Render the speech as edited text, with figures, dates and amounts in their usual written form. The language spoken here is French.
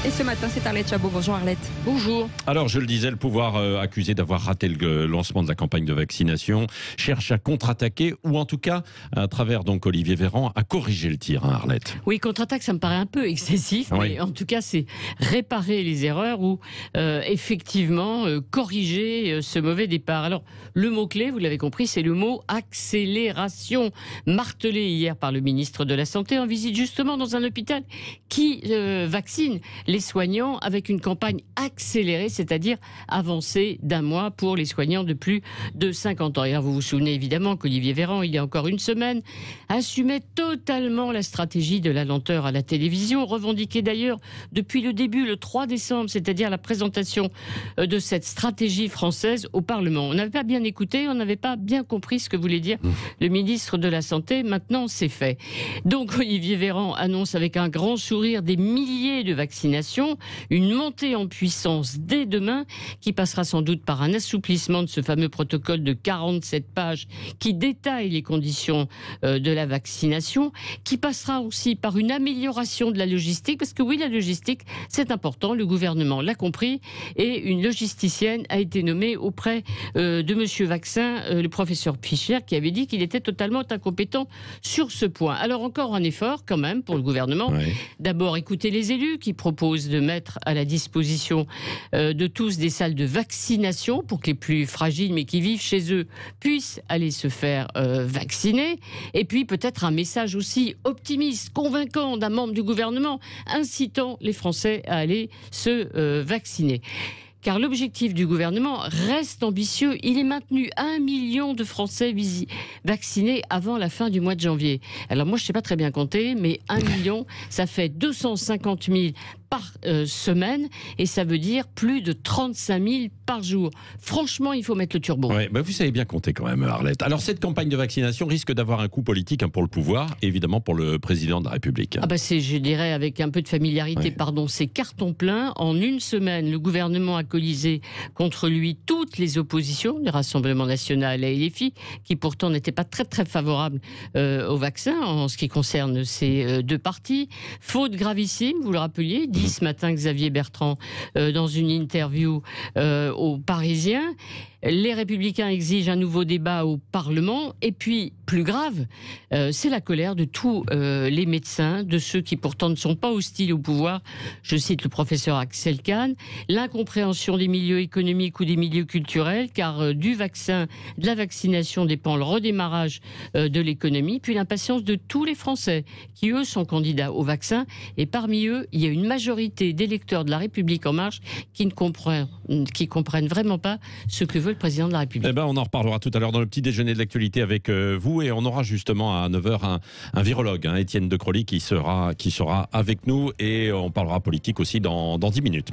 Et ce matin, c'est Arlette Chabot. Bonjour Arlette. Bonjour. Alors, je le disais, le pouvoir accusé d'avoir raté le lancement de la campagne de vaccination cherche à contre-attaquer, ou en tout cas, à travers donc Olivier Véran, à corriger le tir, Arlette. Oui, contre-attaque, ça me paraît un peu excessif, Oui. mais en tout cas, c'est réparer les erreurs ou effectivement corriger ce mauvais départ. Alors, le mot-clé, vous l'avez compris, c'est le mot accélération, martelé hier par le ministre de la Santé en visite justement dans un hôpital qui vaccine les soignants avec une campagne accélérée, c'est-à-dire avancée d'un mois pour les soignants de plus de 50 ans. Et vous vous souvenez évidemment qu'Olivier Véran, il y a encore une semaine, assumait totalement la stratégie de la lenteur à la télévision, revendiquée d'ailleurs depuis le début, le 3 décembre, c'est-à-dire la présentation de cette stratégie française au Parlement. On n'avait pas bien écouté, on n'avait pas bien compris ce que voulait dire le ministre de la Santé. Maintenant, c'est fait. Donc Olivier Véran annonce avec un grand sourire des milliers de vaccinations, une montée en puissance dès demain qui passera sans doute par un assouplissement de ce fameux protocole de 47 pages qui détaille les conditions de la vaccination, qui passera aussi par une amélioration de la logistique, parce que oui, la logistique, c'est important, le gouvernement l'a compris, et une logisticienne a été nommée auprès de Monsieur Vaccin, le professeur Fischer, qui avait dit qu'il était totalement incompétent sur ce point. Alors encore un effort quand même pour le gouvernement. Oui. D'abord, écouter les élus qui proposent de mettre à la disposition de tous des salles de vaccination pour que les plus fragiles, mais qui vivent chez eux, puissent aller se faire vacciner. Et puis peut-être un message aussi optimiste, convaincant d'un membre du gouvernement, incitant les Français à aller se vacciner. Car l'objectif du gouvernement reste ambitieux. Il est maintenu 1 million de Français vaccinés avant la fin du mois de janvier. Alors moi, je ne sais pas très bien compter, mais 1 million, ça fait 250 000 par semaine, et ça veut dire plus de 35 000 par jour. Franchement, il faut mettre le turbo. Ouais, vous savez bien compter quand même, Arlette. Alors, cette campagne de vaccination risque d'avoir un coût politique pour le pouvoir, et évidemment pour le président de la République. C'est, je dirais, avec un peu de familiarité, c'est carton plein. En une semaine, le gouvernement a coalisé contre lui toutes les oppositions, le Rassemblement national et LFI, qui pourtant n'étaient pas très très favorables au vaccin en ce qui concerne ces deux partis. Faute gravissime, vous le rappeliez, dit ce matin Xavier Bertrand dans une interview aux Parisiens. Les Républicains exigent un nouveau débat au Parlement. Et puis, plus grave, c'est la colère de tous les médecins, de ceux qui pourtant ne sont pas hostiles au pouvoir. Je cite le professeur Axel Kahn. L'incompréhension des milieux économiques ou des milieux culturels, car du vaccin, de la vaccination dépend le redémarrage de l'économie. Puis l'impatience de tous les Français qui, eux, sont candidats au vaccin. Et parmi eux, il y a une majorité d'électeurs de la République En Marche qui comprennent vraiment pas ce que veut le président de la République. On en reparlera tout à l'heure dans le petit déjeuner de l'actualité avec vous, et on aura justement à 9h un virologue, Étienne Decroly, qui sera avec nous, et on parlera politique aussi dans 10 minutes.